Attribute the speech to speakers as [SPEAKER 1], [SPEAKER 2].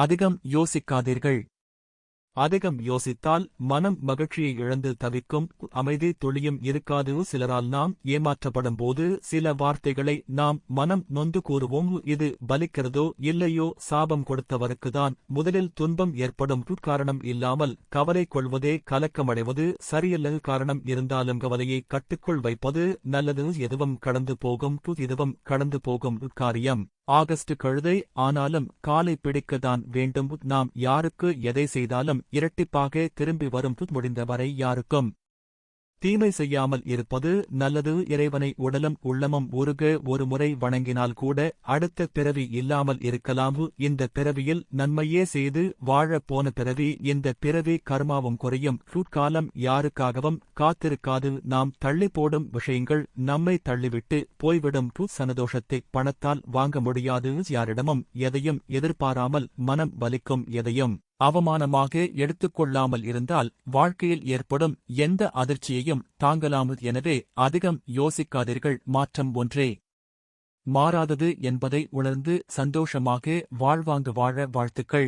[SPEAKER 1] அதிகம் யோசிக்காதீர்கள். அதிகம் யோசித்தால் மனம் மகிழ்ச்சியை இழந்து தவிக்கும், அமைதி துளியும் இருக்காது. சிலரால் நாம் ஏமாற்றப்படும் போது சில வார்த்தைகளை நாம் மனம் நொந்து கூறுவோம். இது பலிக்கிறதோ இல்லையோ சாபம் கொடுத்தவருக்குதான் முதலில் துன்பம் ஏற்படும். காரணம் இல்லாமல் கவலை கொள்வதே கலக்கமடைவது சரியல்ல. காரணம் இருந்தாலும் கவலையை கட்டுக்குள் வைப்பது நல்லது. எதுவும் கடந்து போகும், இதுவும் கடந்து போகும் காரியம். ஆகஸ்ட் கழுதை ஆனாலும் காலை பிடிக்கத்தான் வேண்டும். நாம் யாருக்கு எதை செய்தாலும் இரட்டிப்பாக திரும்பி வரும். முடிந்தவரை யாருக்கும் தீமை செய்யாமல் இருப்பது நல்லது. இறைவனை உடலும் உள்ளமும் உருக ஒரு முறை வணங்கினால் கூட அடுத்த பிறவி இல்லாமல் இருக்கலாம். இந்த பிறவியில் நன்மையே செய்து வாழ போன பிறவி இந்த பிறவி கர்மாவும் குறையும். காலம் யாருக்காகவும் காத்திருக்காது. நாம் தள்ளி போடும் விஷயங்கள் நம்மை தள்ளிவிட்டு போய்விடும். சந்தோஷத்தை பணத்தால் வாங்க முடியாது. யாரிடமும் எதையும் எதிர்பாராமல் மனம் வலிக்கும். எதையும் அவமானமாக எடுத்துக்கொள்ளாமல் இருந்தால் வாழ்க்கையில் ஏற்படும் எந்த அதிர்ச்சியையும் தாங்கலாம். எனவே அதிகம் யோசிக்காதீர்கள். மாற்றம் ஒன்றே மாறாதது என்பதை உணர்ந்து சந்தோஷமாக வாழ்வாங்க வாழ வாழ்த்துக்கள்.